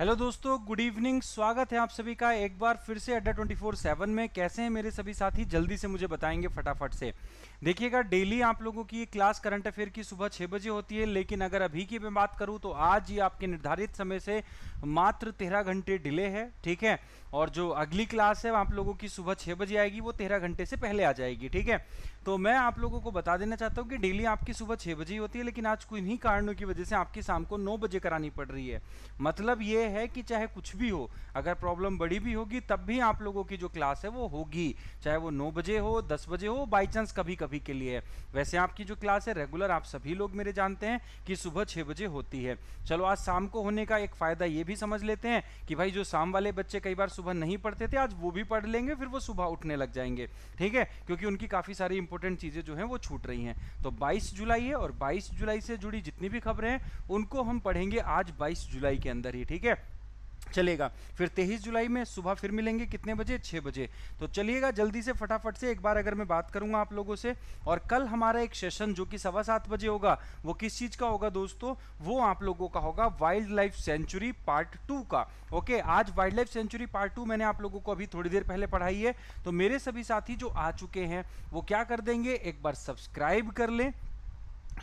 Hello दोस्तों, good evening. स्वागत है आप सभी का एक बार फिर से अड्डा 24/7 में। कैसे हैं मेरे सभी साथी, जल्दी से मुझे बताएंगे फटाफट से। देखिएगा, डेली आप लोगों की क्लास करंट अफेयर की सुबह 6 बजे होती है, लेकिन अगर अभी की मैं बात करूं तो आज ये आपके निर्धारित समय से मात्र 13 घंटे डिले है, ठीक है। और जो अगली क्लास है आप लोगों की सुबह 6 बजे आएगी, वो 13 घंटे से पहले आ जाएगी, ठीक है। तो मैं आप लोगों को बता देना चाहता हूं कि डेली आपकी सुबह 6 बजे ही होती है, लेकिन आज किन्हीं कारणों की वजह से आपकी शाम को 9 बजे करानी पड़ रही है। मतलब ये है कि चाहे कुछ भी हो, अगर प्रॉब्लम बड़ी भी होगी तब भी आप लोगों की जो क्लास है वो होगी, चाहे वो 9 बजे हो, 10 बजे हो, बाई चांस कभी कभी के लिए है। वैसे आपकी जो क्लास है रेगुलर आप सभी लोग मेरे जानते हैं कि सुबह 6 बजे होती है। चलो, आज शाम को होने का एक फायदा ये भी समझ लेते हैं कि भाई जो शाम वाले बच्चे कई बार सुबह नहीं पढ़ते थे, आज वो भी पढ़ लेंगे, फिर वो सुबह उठने लग जाएंगे, ठीक है, क्योंकि उनकी काफी सारी इंपॉर्टेंट चीजें जो हैं वो छूट रही हैं। तो 22 जुलाई है और 22 जुलाई से जुड़ी जितनी भी खबरें हैं उनको हम पढ़ेंगे आज 22 जुलाई के अंदर ही, ठीक है। चलेगा, फिर 23 जुलाई में सुबह फिर मिलेंगे, कितने बजे? 6 बजे। तो चलिएगा जल्दी से फटाफट से एक बार अगर मैं बात करूंगा आप लोगों से। और कल हमारा एक सेशन जो कि 7:15 बजे होगा, वो किस चीज का होगा दोस्तों? वो आप लोगों का होगा वाइल्ड लाइफ सेंचुरी पार्ट 2 का। ओके, आज वाइल्ड लाइफ सेंचुरी पार्ट 2 मैंने आप लोगों को अभी थोड़ी देर पहले पढ़ाई है। तो मेरे सभी साथी जो आ चुके हैं वो क्या कर देंगे, एक बार सब्सक्राइब कर लें,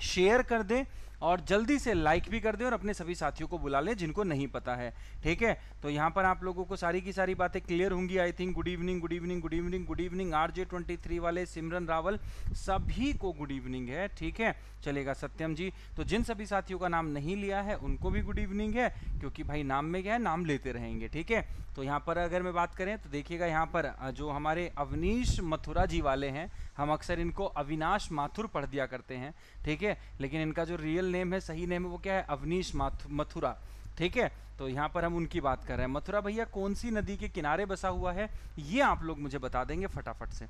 शेयर कर दें और जल्दी से लाइक भी कर दें और अपने सभी साथियों को बुला लें जिनको नहीं पता है, ठीक है। तो यहां पर आप लोगों को सारी की सारी बातें क्लियर होंगी I think. Good evening, good evening, good evening, good evening RJ23 वाले, सिमरन रावल, सभी को गुड इवनिंग है, ठीक है। चलेगा, सत्यम जी। तो जिन सभी साथियों का नाम नहीं लिया है उनको भी गुड इवनिंग है, क्योंकि भाई नाम में क्या है, नाम लेते रहेंगे, ठीक है। तो यहाँ पर अगर मैं बात करें तो देखिएगा, यहाँ पर जो हमारे अवनीश मथुरा जी वाले हैं, हम अक्सर इनको अविनाश माथुर पढ़ दिया करते हैं, ठीक है, लेकिन इनका जो रियल नेम है, सही नेम है, वो क्या है? अवनीश मथुरा, ठीक है। तो यहाँ पर हम उनकी बात कर रहे हैं। मथुरा भैया कौन सी नदी के किनारे बसा हुआ है, ये आप लोग मुझे बता देंगे फटाफट से।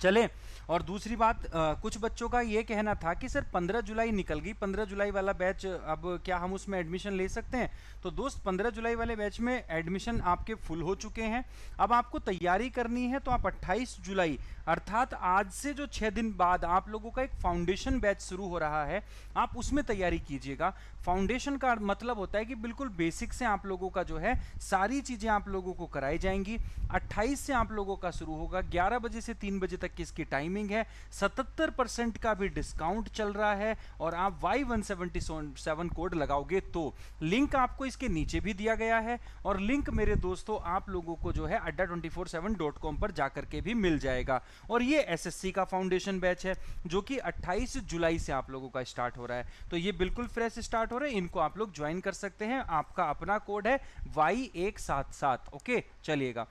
चले, और दूसरी बात, कुछ बच्चों का ये कहना था कि सर 15 जुलाई निकल गई, 15 जुलाई वाला बैच, अब क्या हम उसमें एडमिशन ले सकते हैं? तो दोस्त, 15 जुलाई वाले बैच में एडमिशन आपके फुल हो चुके हैं। अब आपको तैयारी करनी है तो आप 28 जुलाई अर्थात आज से जो 6 दिन बाद आप लोगों का एक फाउंडेशन बैच शुरू हो रहा है, आप उसमें तैयारी कीजिएगा। फाउंडेशन का मतलब होता है कि बिल्कुल बेसिक से आप लोगों का जो है सारी चीजें आप लोगों को कराई जाएंगी। 28 से आप लोगों का शुरू होगा, 11 बजे से 3 बजे तक की इसकी टाइमिंग है। 77% का भी डिस्काउंट चल रहा है और आप Y177 कोड लगाओगे तो लिंक आपको इसके नीचे भी दिया गया है, और लिंक मेरे दोस्तों आप लोगों को जो है adda247.com पर जाकर के भी मिल जाएगा। और ये एसएससी का फाउंडेशन बैच है जो कि 28 जुलाई से आप लोगों का स्टार्ट हो रहा है। तो ये बिल्कुल फ्रेश स्टार्ट हो रहा है, इनको आप लोग ज्वाइन कर सकते हैं। आपका अपना कोड है Y177। ओके, चलिएगा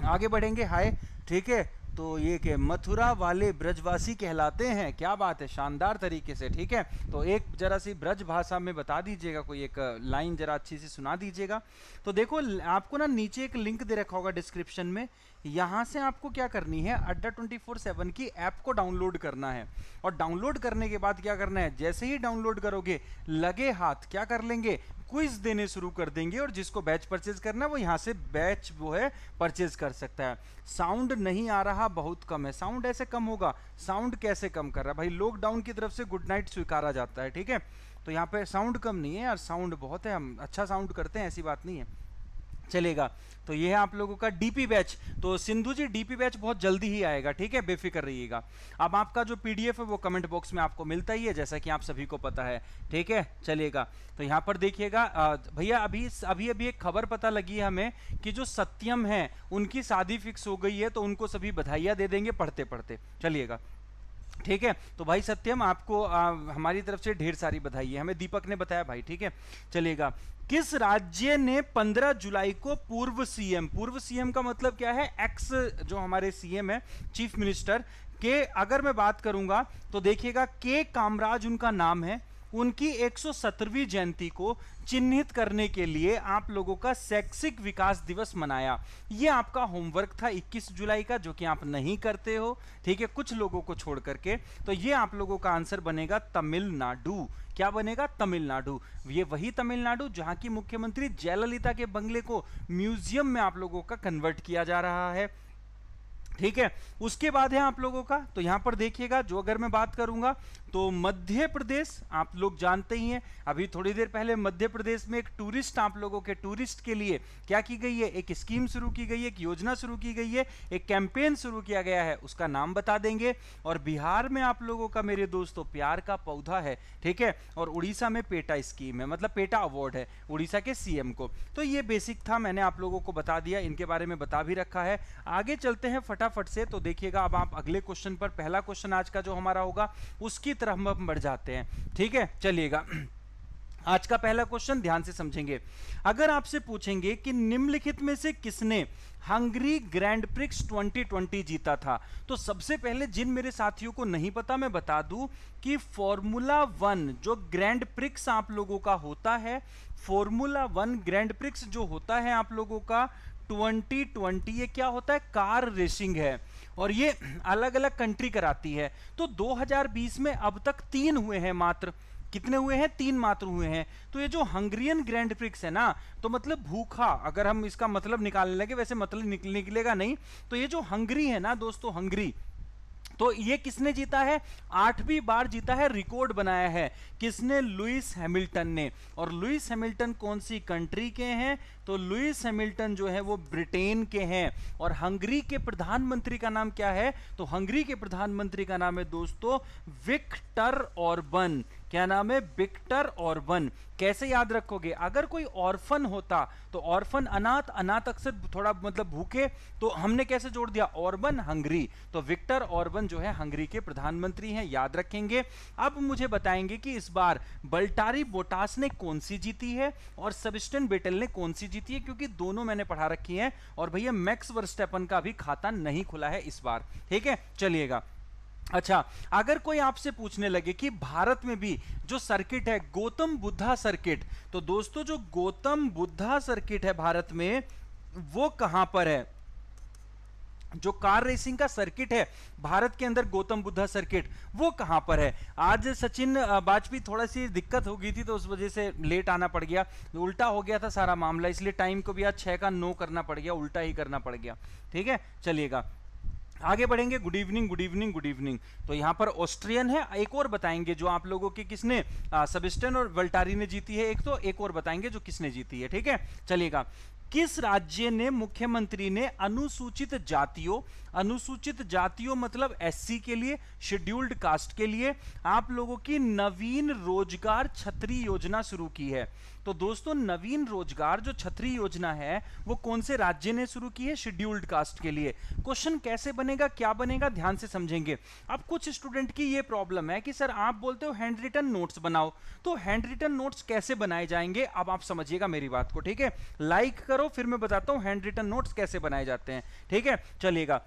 आगे बढ़ेंगे। हाय, ठीक है। तो ये के मथुरा वाले ब्रजवासी कहलाते हैं, क्या बात है, शानदार तरीके से, ठीक है। तो एक जरा सी ब्रज भाषा में बता दीजिएगा, कोई एक लाइन जरा अच्छी सी सुना दीजिएगा। तो देखो, आपको ना नीचे एक लिंक दे रखा होगा डिस्क्रिप्शन में, यहां से आपको क्या करनी है, अड्डा 24/7 की ऐप को डाउनलोड करना है। और डाउनलोड करने के बाद क्या करना है, जैसे ही डाउनलोड करोगे लगे हाथ क्या कर लेंगे, क्विज देने शुरू कर देंगे, और जिसको बैच परचेज करना है वो यहां से बैच वो है परचेज कर सकता है। साउंड नहीं आ रहा, बहुत कम है साउंड। ऐसे कम होगा, साउंड कैसे कम कर रहा है भाई? लॉकडाउन की तरफ से गुड नाइट स्वीकारा जाता है, ठीक है। तो यहाँ पे साउंड कम नहीं है यार, साउंड बहुत है, हम अच्छा साउंड करते हैं, ऐसी बात नहीं है। चलेगा, तो ये है आप लोगों का डीपी बैच। तो सिंधु जी, डीपी बैच बहुत जल्दी ही आएगा, ठीक है, बेफिक्र रहिएगा। अब आपका जो पीडीएफ है वो कमेंट बॉक्स में आपको मिलता ही है, जैसा कि आप सभी को पता है, ठीक है। चलिएगा, तो यहां पर देखिएगा भैया, अभी एक खबर पता लगी है हमें कि जो सत्यम है उनकी शादी फिक्स हो गई है, तो उनको सभी बधाइयां दे देंगे पढ़ते पढ़ते। चलिएगा, ठीक है। तो भाई सत्यम, आपको हमारी तरफ से ढेर सारी बधाई है, हमें दीपक ने बताया भाई, ठीक है। चलेगा, किस राज्य ने 15 जुलाई को पूर्व सीएम का मतलब क्या है, एक्स जो हमारे सीएम है, चीफ मिनिस्टर के अगर मैं बात करूंगा तो देखिएगा, के कामराज उनका नाम है। उनकी 117वीं जयंती को चिन्हित करने के लिए आप लोगों का शैक्षिक विकास दिवस मनाया। ये आपका होमवर्क था 21 जुलाई का, जो कि आप नहीं करते हो, ठीक है, कुछ लोगों को छोड़ करके। तो ये आप लोगों का आंसर बनेगा तमिलनाडु। क्या बनेगा? तमिलनाडु। ये वही तमिलनाडु जहां की मुख्यमंत्री जयललिता के बंगले को म्यूजियम में आप लोगों का कन्वर्ट किया जा रहा है। ठीक है। उसके बाद है आप लोगों का, तो यहां पर देखिएगा, जो अगर मैं बात करूंगा तो मध्य प्रदेश आप लोग जानते ही हैं, अभी थोड़ी देर पहले मध्य प्रदेश में एक टूरिस्ट, आप लोगों के टूरिस्ट के लिए क्या की गई है, एक स्कीम शुरू की गई है, एक योजना शुरू की गई है, एक कैंपेन शुरू किया गया है, उसका नाम बता देंगे। और बिहार में आप लोगों का मेरे दोस्तों प्यार का पौधा है, ठीक है। और उड़ीसा में पेटा स्कीम है, मतलब पेटा अवार्ड है उड़ीसा के सीएम को। तो ये बेसिक था, मैंने आप लोगों को बता दिया, इनके बारे में बता भी रखा है। आगे चलते हैं फटाफट से, तो देखिएगा अब आप अगले क्वेश्चन पर, पहला क्वेश्चन आज का जो हमारा होगा उसकी तरफ हम बढ़ जाते हैं, ठीक है। चलिएगा, आज का पहला क्वेश्चन ध्यान से समझेंगे। अगर आपसे पूछेंगे कि निम्नलिखित में से किसने हंगरी ग्रैंड प्रिक्स 2020 जीता था, तो सबसे पहले जिन मेरे साथियों को नहीं पता मैं बता दूं कि फॉर्मूला 1 जो ग्रैंड प्रिक्स आप लोगों का होता है, फॉर्मूला 1 ग्रैंड प्रिक्स जो होता है आप लोगों का 2020, ये क्या होता है, कार रेसिंग है, और ये अलग अलग कंट्री कराती है। तो 2020 में अब तक 3 हुए हैं मात्र, कितने हुए हैं, 3 मात्र हुए हैं। तो ये जो हंगरियन ग्रैंड प्रिक्स है ना, तो मतलब भूखा, अगर हम इसका मतलब निकालने लगे, वैसे मतलब निकलेगा नहीं, तो ये जो हंगरी है ना दोस्तों, हंगरी, तो ये किसने जीता है, 8वीं बार जीता है, रिकॉर्ड बनाया है, किसने, लुइस हैमिल्टन ने। और लुइस हैमिल्टन कौन सी कंट्री के हैं, तो लुइस हैमिल्टन जो है वो ब्रिटेन के हैं। और हंगरी के प्रधानमंत्री का नाम क्या है, तो हंगरी के प्रधानमंत्री का नाम है दोस्तों विक्टर ऑर्बन। क्या नाम है, विक्टर ऑर्बन। कैसे याद रखोगे, अगर कोई ऑर्फन होता तो ऑर्फन अनाथ, अनाथ अक्सर थोड़ा मतलब भूखे, तो हमने कैसे जोड़ दिया, ऑर्बन हंगरी, तो विक्टर ऑर्बन जो है हंगरी के प्रधानमंत्री हैं, याद रखेंगे। अब मुझे बताएंगे कि इस बार बल्टारी बोटास ने कौन सी जीती है और सेबेस्टियन वेटेल ने कौन सी जीती है, क्योंकि दोनों मैंने पढ़ा रखी हैं। और भैया मैक्स वर्स्टेपन का भी खाता नहीं खुला है इस बार, ठीक है। चलिएगा, अच्छा, अगर कोई आपसे पूछने लगे कि भारत में भी जो सर्किट है गौतम बुद्धा सर्किट, तो दोस्तों जो गौतम बुद्धा सर्किट है भारत में वो कहां पर है, जो कार रेसिंग का सर्किट है भारत के अंदर गौतम बुद्धा सर्किट, वो कहां पर है। आज सचिन वाजपेयी थोड़ा सी दिक्कत हो गई थी, तो उस वजह से लेट आना पड़ गया, उल्टा हो गया था सारा मामला, इसलिए टाइम को भी आज 6 का 9 करना पड़ गया, उल्टा ही करना पड़ गया, ठीक है। चलिएगा, आगे बढ़ेंगे। Good evening, good evening, good evening. तो यहां पर ऑस्ट्रियन है, एक और बताएंगे जो आप लोगों के किसने, सेबेस्टियन और वल्टारी ने जीती है एक, तो एक और बताएंगे जो किसने जीती है, ठीक है। चलिएगा, किस राज्य ने मुख्यमंत्री ने अनुसूचित जातियों मतलब एससी के लिए, शेड्यूल्ड कास्ट के लिए आप लोगों की नवीन रोजगार छतरी योजना शुरू की है। तो दोस्तों नवीन रोजगार जो छतरी योजना है वो कौन से राज्य ने शुरू की है, शेड्यूल्ड कास्ट के लिए। क्वेश्चन कैसे बनेगा, क्या बनेगा, ध्यान से समझेंगे। अब कुछ स्टूडेंट की ये प्रॉब्लम है कि सर आप बोलते हो हैंड रिटन नोट्स बनाओ, तो हैंड रिटन नोट्स कैसे बनाए जाएंगे, अब आप समझिएगा मेरी बात को, ठीक है। लाइक करो, फिर मैं बताता हूं हैंड रिटन नोट्स कैसे बनाए जाते हैं, ठीक है। चलिएगा,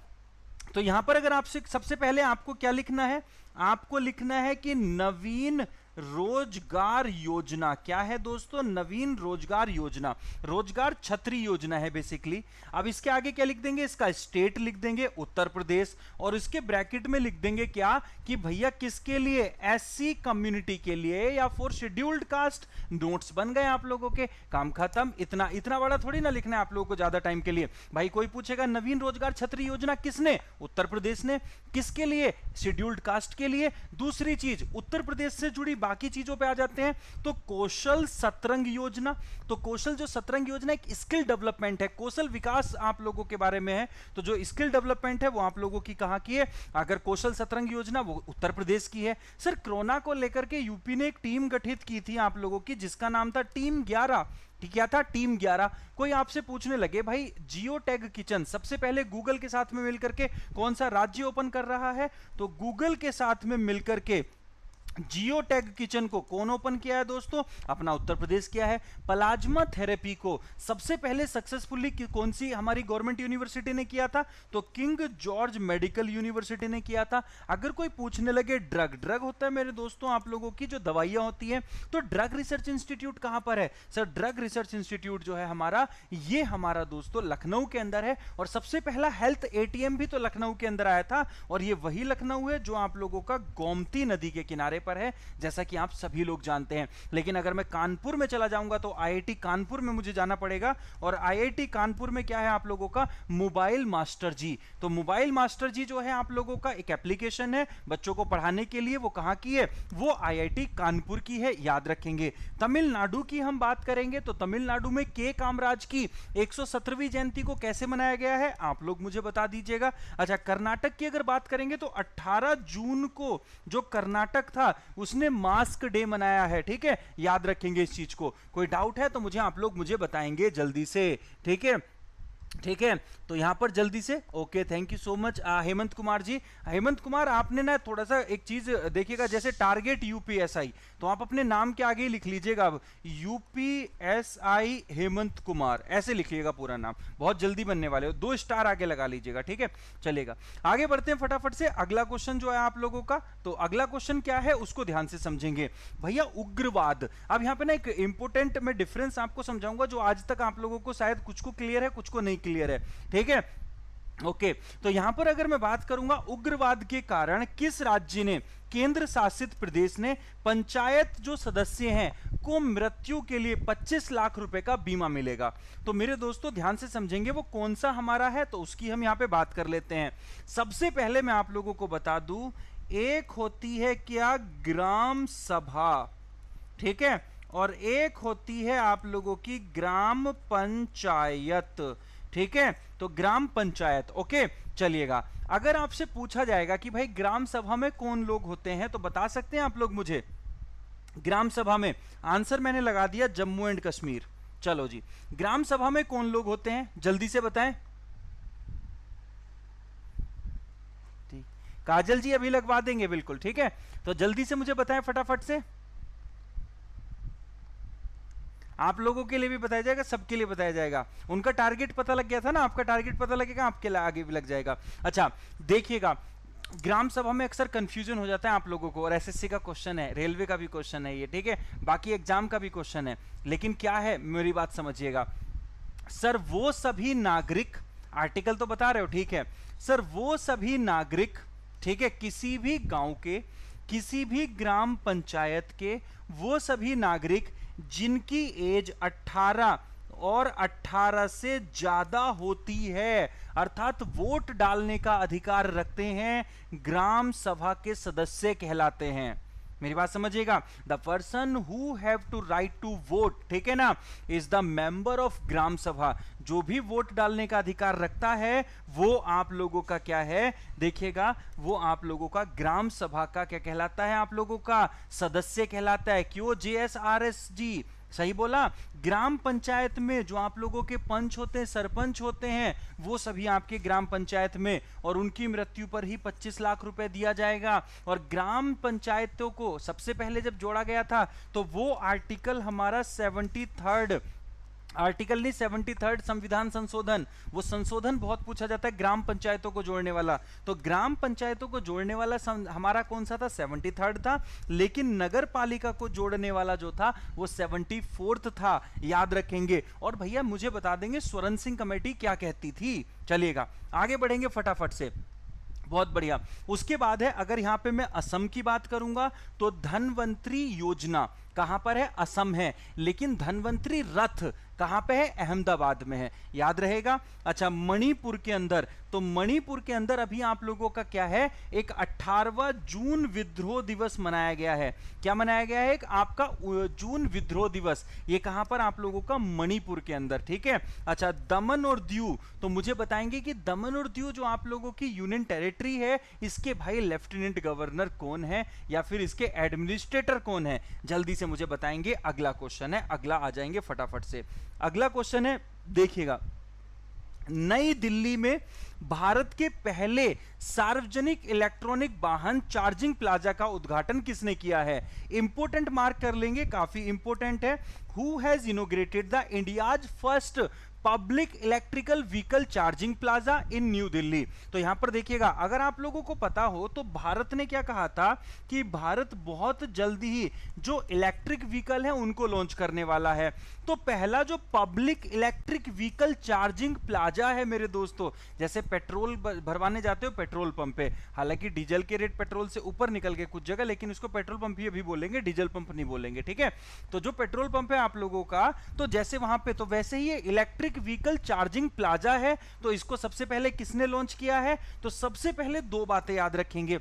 तो यहां पर अगर आपसे सबसे पहले आपको क्या लिखना है, आपको लिखना है कि नवीन रोजगार योजना। क्या है दोस्तों, नवीन रोजगार योजना, रोजगार छतरी योजना है बेसिकली। अब इसके आगे क्या लिख देंगे, इसका स्टेट लिख देंगे उत्तर प्रदेश, और इसके ब्रैकेट में लिख देंगे क्या कि भैया किसके लिए, एससी कम्युनिटी के लिए या फॉर शेड्यूल्ड कास्ट। नोट्स बन गए आप लोगों के, काम खत्म। इतना इतना बड़ा थोड़ी ना लिखना है आप लोगों को ज्यादा टाइम के लिए। भाई कोई पूछेगा नवीन रोजगार छतरी योजना किसने, उत्तर प्रदेश ने, किसके लिए, शेड्यूल्ड कास्ट के लिए। दूसरी चीज, उत्तर प्रदेश से जुड़ी बाकी चीजों पे आ जाते हैं, तो कौशल सतरंग योजना। तो कौशल जो सतरंग योजना एक स्किल डेवलपमेंट है, कौशल विकास आप लोगों के बारे में है, तो जो स्किल डेवलपमेंट है वो आप लोगों की कहां की है, अगर कौशल सतरंग योजना वो उत्तर प्रदेश की है। सर कोरोना को लेकर के यूपी ने एक टीम गठित की थी आप लोगों की, जिसका नाम था टीम 11। क्या था, टीम 11। कोई आपसे पूछने लगे भाई जियो टैग किचन सबसे पहले गूगल के साथ में मिलकर के कौन सा राज्य ओपन कर रहा है, तो गूगल के साथ में मिलकर के जियो टैग किचन को कौन ओपन किया है दोस्तों, अपना उत्तर प्रदेश किया है। प्लाज्मा थेरेपी को सबसे पहले सक्सेसफुली कौन सी हमारी गवर्नमेंट यूनिवर्सिटी ने किया था, तो किंग जॉर्ज मेडिकल यूनिवर्सिटी ने किया था। अगर कोई पूछने लगे ड्रग होता है मेरे दोस्तों आप लोगों की जो दवाइयां होती हैं, तो ड्रग रिसर्च इंस्टीट्यूट कहां पर है, सर ड्रग रिसर्च इंस्टीट्यूट जो है हमारा, ये हमारा दोस्तों लखनऊ के अंदर है। और सबसे पहला हेल्थ एटीएम भी तो लखनऊ के अंदर आया था, और ये वही लखनऊ है जो आप लोगों का गोमती नदी के किनारे पर है, जैसा कि आप सभी लोग जानते हैं। लेकिन अगर मैं कानपुर में चला जाऊंगा तो आईआईटी कानपुर में मुझे जाना पड़ेगा, और आईआईटी कानपुर में क्या है आप लोगों का, मोबाइल मास्टर जी। तो मोबाइल मास्टर जी जो है आप लोगों का एक एप्लीकेशन है बच्चों को पढ़ाने के लिए, वो कहां की है, वो आईआईटी कानपुर की है, याद रखेंगे। तमिलनाडु की हम बात करेंगे तो तमिलनाडु में के कामराज की 117वीं जयंती को कैसे मनाया गया है, आप लोग मुझे बता दीजिएगा। अच्छा, कर्नाटक की अगर बात करेंगे तो 18 जून को जो कर्नाटक था उसने मास्क डे मनाया है, ठीक है, याद रखेंगे इस चीज को। कोई डाउट है तो मुझे आप लोग मुझे बताएंगे जल्दी से, ठीक है, ठीक है। तो यहां पर जल्दी से, okay, thank you so much Hemant Kumar ji. Hemant Kumar आपने ना थोड़ा सा एक चीज देखिएगा, जैसे टारगेट यूपीएसआई, तो आप अपने नाम के आगे लिख लीजिएगा अब यूपीएसआई हेमंत कुमार, ऐसे लिखिएगा पूरा नाम, बहुत जल्दी बनने वाले हो, 2 स्टार आगे लगा लीजिएगा, ठीक है, चलेगा। आगे बढ़ते हैं फटाफट से, अगला क्वेश्चन जो है आप लोगों का, तो अगला क्वेश्चन क्या है उसको ध्यान से समझेंगे भैया, उग्रवाद। अब यहां पे ना एक इंपॉर्टेंट मैं डिफरेंस आपको समझाऊंगा जो आज तक आप लोगों को शायद कुछ को क्लियर है, कुछ को नहीं क्लियर है, ठीक है, ओके। तो यहां पर अगर मैं बात करूंगा उग्रवाद के कारण किस राज्य ने, केंद्र शासित प्रदेश ने पंचायत जो सदस्य हैं को मृत्यु के लिए 25 लाख रुपए का बीमा मिलेगा। तो मेरे दोस्तों ध्यान से समझेंगे वो कौन सा हमारा है, तो उसकी हम यहां पे बात कर लेते हैं। सबसे पहले मैं आप लोगों को बता दूं, एक होती है क्या, ग्राम सभा, ठीक है, और एक होती है आप लोगों की ग्राम पंचायत, ठीक है, तो ग्राम पंचायत, ओके। चलिएगा, अगर आपसे पूछा जाएगा कि भाई ग्राम सभा में कौन लोग होते हैं, तो बता सकते हैं आप लोग मुझे, ग्राम सभा में आंसर मैंने लगा दिया जम्मू एंड कश्मीर। चलो जी, ग्राम सभा में कौन लोग होते हैं जल्दी से बताएं। ठीक, काजल जी अभी लगवा देंगे, बिल्कुल ठीक है, तो जल्दी से मुझे बताएं फटाफट से, आप लोगों के लिए भी बताया जाएगा, सबके लिए बताया जाएगा। उनका टारगेट पता लग गया था ना, आपका टारगेट पता लगेगा, आपके लिए आगे भी लग जाएगा। अच्छा देखिएगा, ग्राम सभा में अक्सर कंफ्यूजन हो जाता है आप लोगों को, और एसएससी का क्वेश्चन है, रेलवे का भी क्वेश्चन है ये, ठीक है, बाकी एग्जाम का भी क्वेश्चन है। लेकिन क्या है, मेरी बात समझिएगा सर, वो सभी नागरिक, आर्टिकल तो बता रहे हो, ठीक है सर, वो सभी नागरिक, ठीक है, किसी भी गांव के, किसी भी ग्राम पंचायत के, वो सभी नागरिक जिनकी एज 18 और 18 से ज्यादा होती है, अर्थात वोट डालने का अधिकार रखते हैं, ग्राम सभा के सदस्य कहलाते हैं। मेरी बात समझिएगा, the person who have to right to vote, ठीक है ना, is the member of Gram Sabha. जो भी वोट डालने का अधिकार रखता है वो आप लोगों का क्या है, देखिएगा, वो आप लोगों का ग्राम सभा का क्या कहलाता है, आप लोगों का सदस्य कहलाता है। क्यों जेएसआरएस जी, सही बोला। ग्राम पंचायत में जो आप लोगों के पंच होते हैं, सरपंच होते हैं, वो सभी आपके ग्राम पंचायत में, और उनकी मृत्यु पर ही 25 लाख रुपए दिया जाएगा। और ग्राम पंचायतों को सबसे पहले जब जोड़ा गया था तो वो आर्टिकल हमारा 73rd आर्टिकल नहीं, 73rd संविधान संशोधन, वो संशोधन बहुत पूछा जाता है ग्राम पंचायतों को जोड़ने वाला। तो ग्राम पंचायतों को जोड़ने वाला हमारा कौन सा था, 73rd था, लेकिन नगर पालिका को जोड़ने वाला जो था वो 74th था, याद रखेंगे। और भैया मुझे बता देंगे स्वर्ण सिंह कमेटी क्या कहती थी। चलिएगा आगे बढ़ेंगे फटाफट से, बहुत बढ़िया। उसके बाद है, अगर यहां पे मैं असम की बात करूंगा तो धनवंतरी योजना कहां पर है, असम है, लेकिन धनवंतरी रथ कहां पे है, अहमदाबाद में है, याद रहेगा। अच्छा मणिपुर के अंदर, तो मणिपुर के अंदर अभी आप लोगों का क्या है, एक 18वां जून विद्रोह दिवस मनाया गया है। क्या मनाया गया है, एक आपका जून विद्रोह दिवस, ये कहां पर आप लोगों का, मणिपुर के अंदर, ठीक है। अच्छा दमन और दीव, तो मुझे बताएंगे कि दमन और दीव जो आप लोगों की यूनियन टेरिटरी है, इसके भाई लेफ्टिनेंट गवर्नर कौन है या फिर इसके एडमिनिस्ट्रेटर कौन है, जल्दी से मुझे बताएंगे। अगला क्वेश्चन है, अगला आ जाएंगे फटाफट से। अगला क्वेश्चन है, देखिएगा, नई दिल्ली में भारत के पहले सार्वजनिक इलेक्ट्रॉनिक वाहन चार्जिंग प्लाजा का उद्घाटन किसने किया है, इंपोर्टेंट मार्क कर लेंगे, काफी इंपोर्टेंट है। Who has inaugurated the India's first public electrical vehicle charging plaza in new Delhi. तो यहां पर देखिएगा, अगर आप लोगों को पता हो तो भारत ने क्या कहा था कि भारत बहुत जल्दी ही जो इलेक्ट्रिक व्हीकल है उनको लॉन्च करने वाला है। तो पहला जो public electric vehicle charging plaza है मेरे दोस्तों, जैसे पेट्रोल भरवाने जाते हो पेट्रोल पंप पे, हालांकि डीजल के रेट पेट्रोल से ऊपर निकल गए कुछ जगह, लेकिन उसको पेट्रोल पंप ही अभी बोलेंगे, डीजल पंप नहीं बोलेंगे, ठीक है। तो जो पेट्रोल पंप है आप लोगों का, तो जैसे वहां पे, तो वैसे ही ये इलेक्ट्रिक व्हीकल चार्जिंग प्लाजा है। तो इसको सबसे पहले किसने लॉन्च किया है? तो सबसे पहले दो बातें याद रखेंगे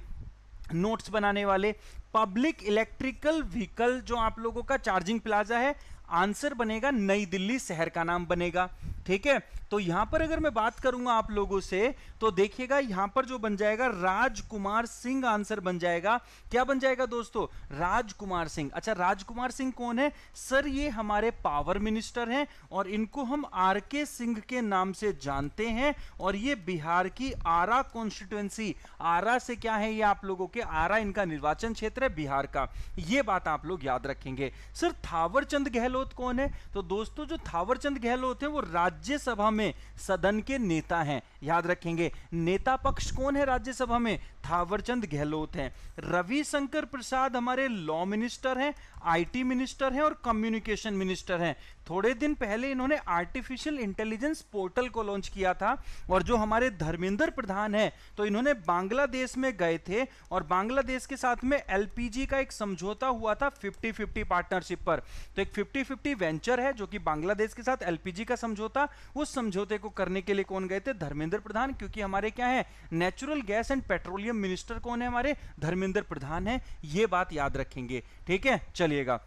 नोट्स बनाने वाले, पब्लिक इलेक्ट्रिकल व्हीकल जो आप लोगों का चार्जिंग प्लाजा है, आंसर बनेगा नई दिल्ली शहर का नाम बनेगा, ठीक है। तो यहां पर अगर मैं बात करूंगा आप लोगों से, तो देखिएगा यहां पर जो बन जाएगा राजकुमार सिंह आंसर बन जाएगा। क्या बन जाएगा दोस्तों? राजकुमार सिंह। अच्छा, राजकुमार सिंह कौन है सर? ये हमारे पावर मिनिस्टर हैं और इनको हम आरके सिंह के नाम से जानते हैं, और ये बिहार की आरा कॉन्स्टिट्यूएंसी, आरा से क्या है ये आप लोगों के, आरा इनका निर्वाचन क्षेत्र है बिहार का, ये बात आप लोग याद रखेंगे। सर थावरचंद गहलोत कौन है? तो दोस्तों जो थावरचंद गहलोत है वो राज्यसभा में सदन के नेता हैं, याद रखेंगे। नेता पक्ष कौन है राज्यसभा में? थावरचंद गहलोत हैं। रविशंकर प्रसाद हमारे लॉ मिनिस्टर हैं, आईटी मिनिस्टर हैं और कम्युनिकेशन मिनिस्टर हैं। थोड़े दिन पहले इन्होंने आर्टिफिशियल इंटेलिजेंस पोर्टल को लॉन्च किया था। और जो हमारे धर्मेंद्र प्रधान हैं, तो इन्होंने बांग्लादेश में गए थे और बांग्लादेश के साथ में एलपीजी का एक समझौता हुआ था 50-50 पार्टनरशिप पर। तो एक 50-50 वेंचर है जो कि बांग्लादेश के साथ एलपीजी का समझौता, उस समझौते को करने के लिए कौन गए थे? धर्मेंद्र प्रधान, क्योंकि हमारे क्या है natural gas and petroleum minister कौन है? हमारे धर्मेंद्र प्रधान है। ये बात याद रखेंगे, ठीक है। चलिएगा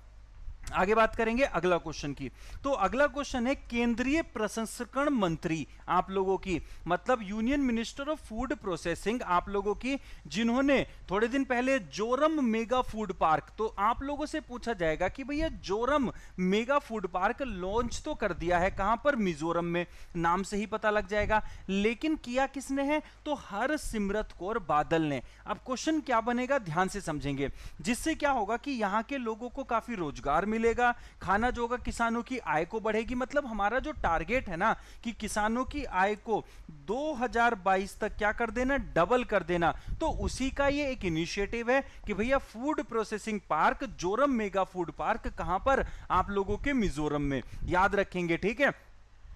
आगे बात करेंगे अगला क्वेश्चन की। तो अगला क्वेश्चन है केंद्रीय प्रसंस्करण मंत्री आप लोगों की, मतलब union minister of food processing आप लोगों की, जिन्होंने थोड़े दिन पहले जोरम मेगा फूड पार्क, तो आप लोगों से पूछा जाएगा कि भैया Zoram mega food park launch तो कर दिया है, कहां पर? मिजोरम में, नाम से ही पता लग जाएगा। लेकिन किया किसने है? तो हरसिमरत कौर बादल ने। अब क्वेश्चन क्या बनेगा ध्यान से समझेंगे, जिससे क्या होगा कि यहां के लोगों को काफी रोजगार मिलेगा, खाना जो होगा किसानों की आय को बढ़ेगी। मतलब हमारा जो टारगेट है ना कि किसानों की आय को 2022 तक क्या कर देना? डबल कर देना। तो उसी का ये एक इनिशिएटिव है कि भैया food processing park, Zoram mega food park कहां पर? आप लोगों के मिजोरम में, याद रखेंगे, ठीक है।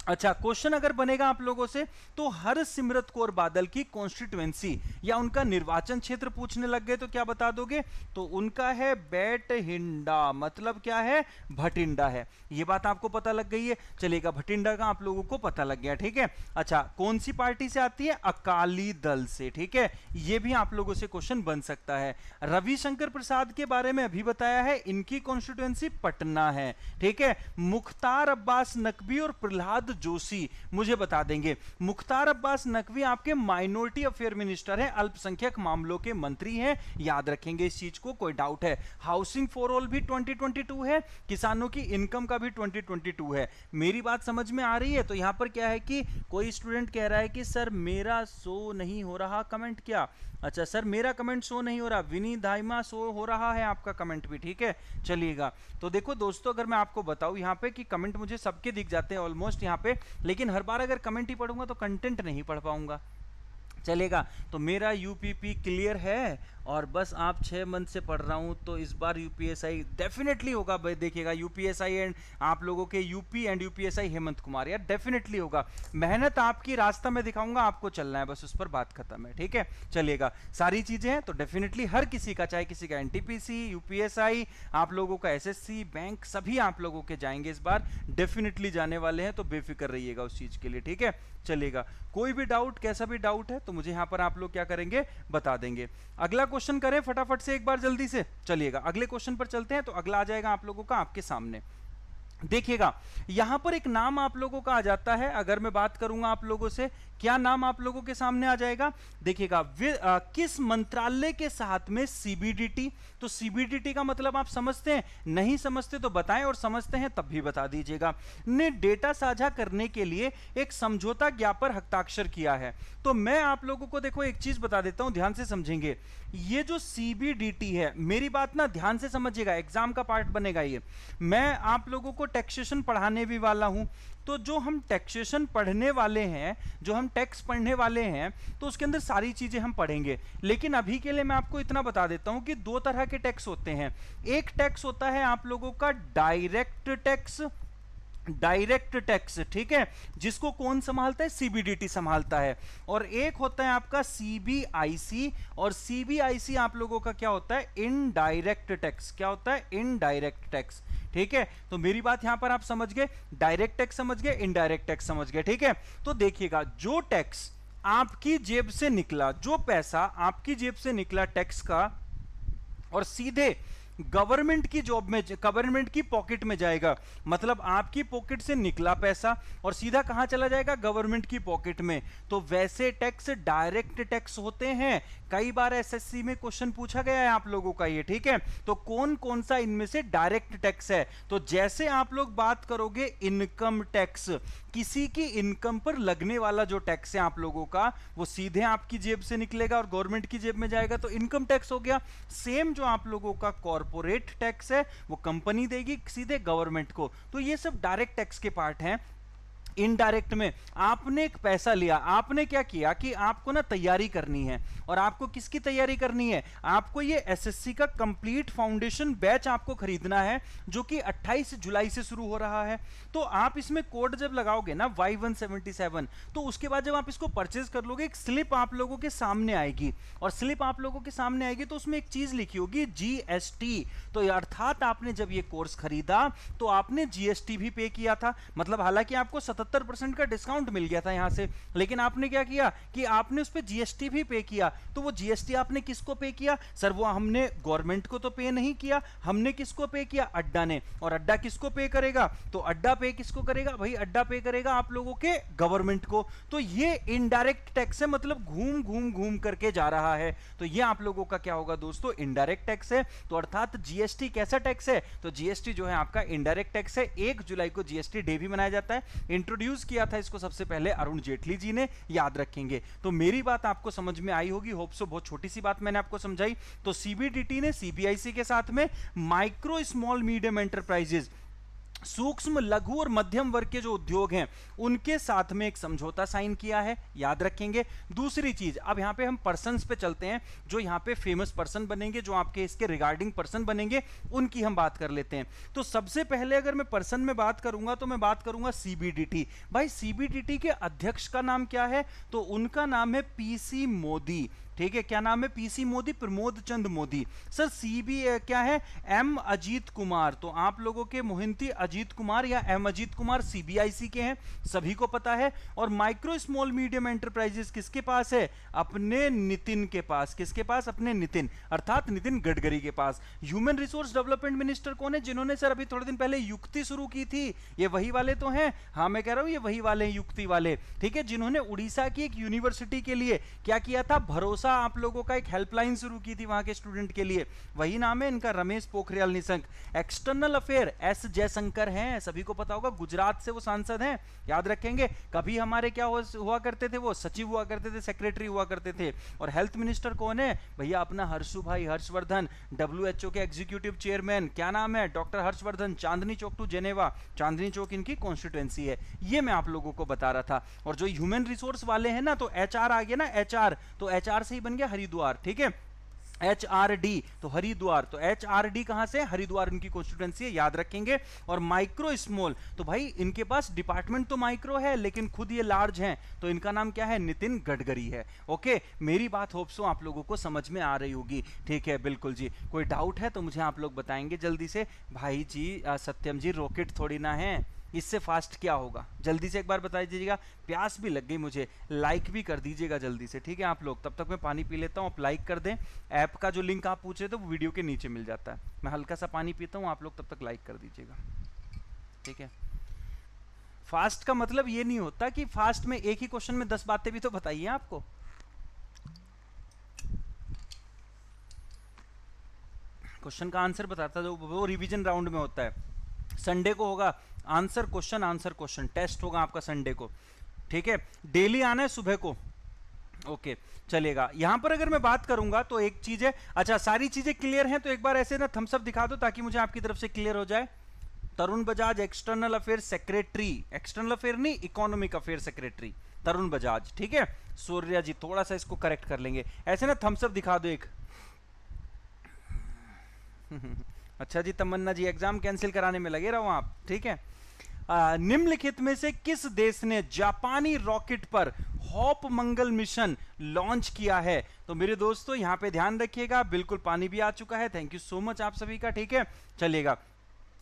अच्छा, क्वेश्चन अगर बनेगा आप लोगों से, तो हरसिमरत कौर बादल की कॉन्स्टिट्यूएंसी या उनका निर्वाचन क्षेत्र पूछने लग गए तो क्या बता दोगे? तो उनका है बैटहिंडा, मतलब क्या है? भटिंडा है। ये बात आपको पता लग गई है। चलेगा, भटिंडा का आप लोगों को पता लग गया, ठीक है। अच्छा, कौन सी पार्टी से आती है? अकाली दल से, ठीक है। ये भी आप लोगों से क्वेश्चन बन सकता है। रविशंकर प्रसाद के बारे में अभी बताया है, इनकी कॉन्स्टिट्यूएंसी पटना है, ठीक है। मुख्तार अब्बास नकवी और प्रहलाद जोशी मुझे बता देंगे। मुख्तार अब्बास नकवी आपके माइनॉरिटी अफेयर मिनिस्टर हैं, अल्पसंख्यक मामलों के मंत्री हैं, याद रखेंगे इस चीज को, कोई डाउट है? हाउसिंग फॉर ऑल भी 2022 है, किसानों की इनकम का भी 2022 है। मेरी बात समझ में आ रही है? तो यहां पर क्या है कि कोई स्टूडेंट कह रहा है कि सर मेरा शो नहीं हो रहा कमेंट, क्या? अच्छा सर मेरा कमेंट शो नहीं हो रहा, विनी दाइमा शो हो रहा है आपका कमेंट भी, ठीक है। चलिएगा, तो देखो दोस्तों, अगर मैं आपको बताऊं यहाँ पे कि कमेंट मुझे सबके दिख जाते हैं ऑलमोस्ट यहाँ पे, लेकिन हर बार अगर कमेंट ही पढ़ूंगा तो कंटेंट नहीं पढ़ पाऊंगा। चलेगा, तो मेरा यूपीपी क्लियर है और बस आप 6 मंथ से पढ़ रहा हूँ, तो इस बार यूपीएसआई डेफिनेटली होगा। भाई देखिएगा, यूपीएसआई एंड आप लोगों के UP and UPSI Hemant Kumar, यार डेफिनेटली होगा। मेहनत आपकी रास्ता में दिखाऊंगा, आपको चलना है बस, उस पर बात खत्म है, ठीक है। चलिएगा, सारी चीजें हैं तो डेफिनेटली हर किसी का, चाहे किसी का एनटीपीसी, यूपीएसआई, आप लोगों का एसएससी, बैंक, सभी आप लोगों के जाएंगे इस बार, डेफिनेटली जाने वाले हैं, तो बेफिक्र रहिएगा उस चीज के लिए, ठीक है। चलेगा, कोई भी डाउट, कैसा भी डाउट है तो मुझे यहां पर आप लोग क्या करेंगे, बता देंगे। अगला क्वेश्चन करें फटाफट से एक बार जल्दी से। चलिएगा, अगले क्वेश्चन पर चलते हैं। तो अगला आ जाएगा आप लोगों का आपके सामने, देखिएगा यहां पर एक नाम आप लोगों का आ जाता है। अगर मैं बात करूंगा आप लोगों से, क्या नाम आप लोगों के सामने आ जाएगा? देखिएगा, किस मंत्रालय के साथ में सीबीडीटी? तो सीबीडीटी का मतलब आप समझते हैं? नहीं समझते तो बताएं, और समझते हैं तब भी बता दीजिएगा। ने डेटा साझा करने के लिए एक समझौता ज्ञापन हस्ताक्षर किया है। तो मैं आप लोगों को देखो एक चीज बता देता हूं, ध्यान से समझेंगे। ये जो सीबीडीटी है, मेरी बात ना ध्यान से समझिएगा, एग्जाम का पार्ट बनेगा ये। मैं आप लोगों को टैक्सेशन पढ़ाने भी वाला हूं, तो जो हम टैक्सेशन पढ़ने वाले हैं, जो हम टैक्स पढ़ने वाले हैं, तो उसके अंदर सारी चीजें हम पढ़ेंगे। लेकिन अभी के लिए मैं आपको इतना बता देता हूं कि 2 तरह के टैक्स होते हैं। एक टैक्स होता है आप लोगों का डायरेक्ट टैक्स, डायरेक्ट टैक्स, ठीक है, जिसको कौन संभालता है, सीबीडीटी संभालता है। और एक होता है आपका सीबीआईसी, और सीबीआईसी आप लोगों का क्या होता है, इनडायरेक्ट टैक्स। क्या होता है, इनडायरेक्ट टैक्स, ठीक है। तो मेरी बात यहां पर आप समझ गए, डायरेक्ट टैक्स समझ गए, इनडायरेक्ट टैक्स समझ गए, ठीक है। तो देखिएगा, जो टैक्स आपकी जेब से निकला, जो पैसा आपकी जेब से निकला टैक्स का, और सीधे गवर्नमेंट की जॉब में, गवर्नमेंट की पॉकेट में जाएगा, मतलब आपकी पॉकेट से निकला पैसा और सीधा कहां चला जाएगा, गवर्नमेंट की पॉकेट में, तो वैसे टैक्स डायरेक्ट टैक्स होते हैं। कई बार एसएससी में क्वेश्चन पूछा गया है आप लोगों का ये, ठीक है। तो कौन कौन सा इनमें से डायरेक्ट टैक्स है, तो जैसे आप लोग बात करोगे इनकम टैक्स, किसी की इनकम पर लगने वाला जो टैक्स है आप लोगों का, वो सीधे आपकी जेब से निकलेगा और गवर्नमेंट की जेब में जाएगा, तो इनकम टैक्स हो गया। सेम जो आप लोगों का कॉर्पोरेट टैक्स है, वो कंपनी देगी सीधे गवर्नमेंट को। तो ये सब डायरेक्ट टैक्स के पार्ट हैं। इनडायरेक्ट में आपने एक पैसा लिया, आपने क्या किया कि आपको ना तैयारी करनी है, और आपको किसकी तैयारी करनी है, आपको ये एसएससी का कंप्लीट फाउंडेशन बैच आपको खरीदना है, जो कि 28 जुलाई से शुरू हो रहा है। तो आप इसमें कोड जब लगाओगे ना Y177, तो उसके बाद जब आप इसको परचेज कर लोगे, एक स्लिप आप लोगों के सामने आएगी, और स्लिप आप लोगों के सामने आएगी तो उसमें एक चीज लिखी होगी जीएसटी। तो अर्थात आपने जब ये कोर्स खरीदा तो आपने जीएसटी भी पे किया था, मतलब हालांकि आपको 77% का डिस्काउंट मिल गया था यहां से, लेकिन आपने क्या किया कि आपने उस पर जीएसटी भी पे किया। तो वो जीएसटी आपने किसको पे किया, सर वो हमने गवर्नमेंट को तो पे नहीं किया, हमने किसको पे किया, अड्डा ने। और अड्डा किसको पे करेगा, तो अड्डा पे किसको करेगा भाई, अड्डा पे करेगा आप लोगों के गवर्नमेंट को। तो ये इनडायरेक्ट टैक्स है, मतलब घूम घूम घूम करके जा रहा है। तो ये आप लोगों का क्या होगा दोस्तों, इनडायरेक्ट टैक्स है। तो अर्थात जीएसटी कैसा टैक्स है, तो जीएसटी जो है आपका इनडायरेक्ट टैक्स है। 1 जुलाई को जीएसटी डे भी मनाया जाता है। इंट्रोड्यूस किया था इसको सबसे पहले अरुण जेटली जी ने, याद रखेंगे। तो मेरी बात आपको समझ में आई होगी, होप सो। बहुत छोटी सी बात मैंने आपको समझाई। तो सीबीडीटी ने सीबीआईसी के साथ में माइक्रो स्मॉल मीडियम एंटरप्राइजेज, सूक्ष्म लघु और मध्यम वर्ग के जो उद्योग हैं, उनके साथ में एक समझौता साइन किया है, याद रखेंगे। दूसरी चीज, अब यहां पे हम पर्सन्स पे चलते हैं, जो यहां पे फेमस पर्सन बनेंगे, जो आपके इसके रिगार्डिंग पर्सन बनेंगे, उनकी हम बात कर लेते हैं। तो सबसे पहले अगर मैं पर्सन में बात करूंगा तो मैं बात करूंगा सीबीडीटी। भाई सीबीडीटी के अध्यक्ष का नाम क्या है, तो उनका नाम है पीसी मोदी, ठीक है। क्या नाम है, पीसी मोदी, प्रमोद चंद मोदी। सर सीबी क्या है, एम अजीत कुमार। तो आप लोगों के मोहिंती अजीत कुमार या एम अजीत कुमार सीबीआईसी के हैं, सभी को पता है। और माइक्रो स्मॉल मीडियम एंटरप्राइजेस किसके पास है, अपने नितिन के पास। किसके पास, अपने नितिन, अर्थात नितिन गडकरी के पास। ह्यूमन रिसोर्स डेवलपमेंट मिनिस्टर कौन है, जिन्होंने सर अभी थोड़े दिन पहले युक्ति शुरू की थी, ये वही वाले तो हैं, हाँ मैं कह रहा हूं ये वही वाले हैं, युक्ति वाले, ठीक है, जिन्होंने उड़ीसा की एक यूनिवर्सिटी के लिए क्या किया था, भरोसा आप लोगों का एक हेल्पलाइन शुरू की थी वहां के स्टूडेंट के लिए, वही नाम है इनका, Ramesh Pokhriyal Nishank. External affair S Jaishankar हैं, सभी को पता होगा, गुजरात से वो सांसद हैं, याद रखेंगे। कभी हमारे क्या हुआ करते थे, वो सचिव हुआ करते थे, सेक्रेटरी हुआ करते थे। और हेल्थ मिनिस्टर कौन है भैया, अपना हर्षु भाई हर्षवर्धन, डब्ल्यूएचओ के एग्जीक्यूटिव चेयरमैन, क्या नाम है, doctor Harshvardhan. Chandni Chowk to Geneva, Chandni Chowk इनकी कॉन्स्टिट्यूएंसी है, ये मैं आप लोगों को बता रहा था। और जो ह्यूमन रिसोर्स वाले हैं ना, तो एचआर आ गया ना, एचआर, तो एचआर से ही बन गया हरिद्वार, ठीक है, एचआरडी, तो हरिद्वार, तो एचआरडी कहां से, हरिद्वार इनकी कॉन्स्टिट्यूएंसी है, याद रखेंगे। और माइक्रो स्मॉल, तो भाई इनके पास डिपार्टमेंट तो माइक्रो है, लेकिन खुद ये लार्ज हैं, तो इनका नाम क्या है, नितिन गडकरी है। ओके, मेरी बात होप सो आप लोगों को समझ में आ रही होगी, ठीक है, बिल्कुल जी। कोई डाउट है तो मुझे आप लोग बताएंगे जल्दी से। भाई जी सत्यम जी, रॉकेट थोड़ी ना है, इससे फास्ट क्या होगा, जल्दी से एक बार बता दीजिएगा। प्यास भी लग गई मुझे, लाइक भी कर दीजिएगा जल्दी से, ठीक है आप लोग। तब तक मैं पानी पी लेता हूँ, आप लाइक कर दें। ऐप का जो लिंक आप पूछ रहे थे वो वीडियो के नीचे मिल जाता है। मैं हल्का सा पानी पीता हूँ, आप लोग तब तक लाइक कर दीजिएगा, ठीक है। फास्ट का मतलब ये नहीं होता कि फास्ट में एक ही क्वेश्चन में 10 बातें भी तो बताइए आपको। क्वेश्चन का आंसर बताता जो वो रिवीजन राउंड में होता है। संडे को होगा आंसर क्वेश्चन टेस्ट होगा आपका संडे को, ठीक है। डेली आना है सुबह को, ओके चलेगा। यहां पर अगर मैं बात करूंगा तो एक चीज है, अच्छा सारी चीजें क्लियर हैं तो एक बार ऐसे ना थम्स अप दिखा दो ताकि मुझे आपकी तरफ से क्लियर हो जाए। Tarun Bajaj external affair secretary, external affair नहीं economic affair secretary Tarun Bajaj, ठीक है। सूर्या जी थोड़ा सा इसको करेक्ट कर लेंगे, ऐसे ना थम्स अप दिखा दो एक। अच्छा जी तमन्ना जी एग्जाम कैंसिल कराने में लगे रहो आप, ठीक है। निम्नलिखित में से किस देश ने जापानी रॉकेट पर हॉप मंगल मिशन लॉन्च किया है? तो मेरे दोस्तों यहां पे ध्यान रखिएगा, बिल्कुल पानी भी आ चुका है, थैंक यू सो मच आप सभी का, ठीक है। चलिएगा,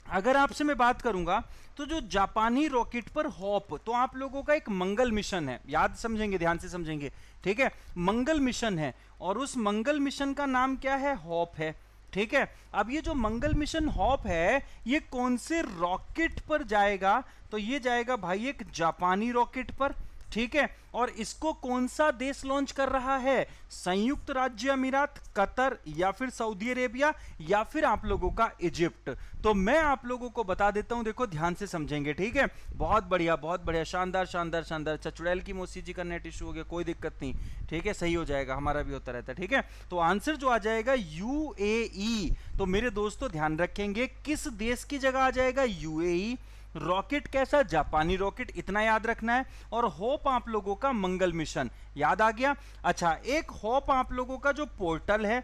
अगर आपसे मैं बात करूंगा तो जो जापानी रॉकेट पर हॉप, तो आप लोगों का एक मंगल मिशन है, याद समझेंगे, ध्यान से समझेंगे, ठीक है। मंगल मिशन है और उस मंगल मिशन का नाम क्या है? हॉप है, ठीक है। अब ये जो मंगल मिशन हॉप है ये कौन से रॉकेट पर जाएगा? तो ये जाएगा भाई एक जापानी रॉकेट पर, ठीक है। और इसको कौन सा देश लॉन्च कर रहा है? संयुक्त राज्य अमीरात, कतर, या फिर सऊदी अरेबिया, या फिर आप लोगों का इजिप्ट। तो मैं आप लोगों को बता देता हूं, देखो ध्यान से समझेंगे, ठीक है। बहुत बढ़िया, बहुत बढ़िया, शानदार शानदार शानदार। अच्छा, चुड़ैल की मौसी जी का नेट इशू हो गया, कोई दिक्कत नहीं, ठीक है, सही हो जाएगा, हमारा भी होता रहता है, ठीक है। तो आंसर जो आ जाएगा यूएई। तो मेरे दोस्तों ध्यान रखेंगे, किस देश की जगह आ जाएगा? यूएई। रॉकेट कैसा? जापानी रॉकेट, इतना याद रखना है। और होप आप लोगों का मंगल मिशन, याद आ गया। अच्छा, एक होप आप लोगों का जो पोर्टल है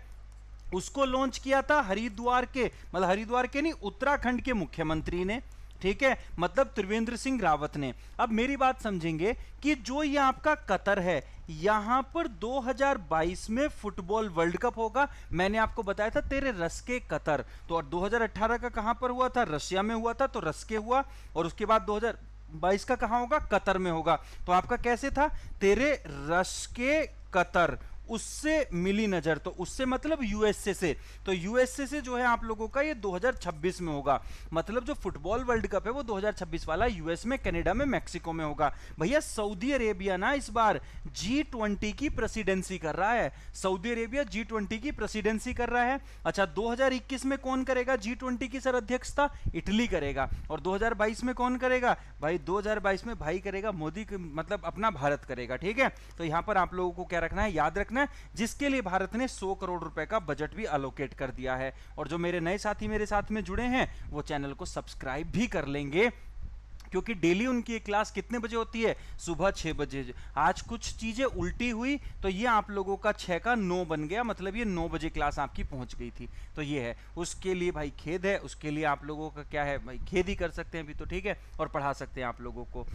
उसको लॉन्च किया था हरिद्वार के, मतलब हरिद्वार के नहीं, उत्तराखंड के मुख्यमंत्री ने, ठीक है, मतलब त्रिवेंद्र सिंह रावत ने। अब मेरी बात समझेंगे कि जो ये आपका कतर है, यहां पर 2022 में फुटबॉल वर्ल्ड कप होगा। मैंने आपको बताया था तेरे रस के कतर, तो और 2018 का कहां पर हुआ था? रशिया में हुआ था, तो रस के हुआ। और उसके बाद 2022 का कहां होगा? कतर में होगा। तो आपका कैसे था? तेरे रस के कतर, उससे मिली नजर, तो उससे मतलब यूएसए से। तो यूएसए से जो है आप लोगों का ये 2026 में होगा, मतलब जो फुटबॉल वर्ल्ड कप है वो 2026 वाला यूएस में, कनाडा में, मेक्सिको में होगा। भैया सऊदी अरेबिया ना इस बार G20 की प्रेसिडेंसी कर रहा है, सऊदी अरेबिया G20 की प्रेसिडेंसी कर रहा है। अच्छा, 2021 में कौन करेगा G20 की सर अध्यक्षता? इटली करेगा। और 2022 में कौन करेगा? भाई 2022 में भाई करेगा मोदी, मतलब अपना भारत करेगा, ठीक है। तो यहां पर आप लोगों को क्या रखना है? याद रखना, जिसके लिए भारत ने 100 करोड़ रुपए का बजट भी अलोकेट कर दिया है। और जो मेरे नए साथी मेरे साथ में जुड़े हैं वो चैनल को सब्सक्राइब भी कर लेंगे, क्योंकि डेली उनकी एक क्लास कितने बजे होती है? सुबह 6 बजे। आज कुछ चीजें उल्टी हुई तो ये आप लोगों का 6 का 9 बन गया, मतलब ये 9 बजे क्लास आपकी पहुंच गई थी। तो ये है, उसके लिए भाई खेद है, उसके लिए आप लोगों का क्या है भाई, खेद ही कर सकते हैं अभी तो, ठीक है, और पढ़ा सकते हैं आप लोगों को।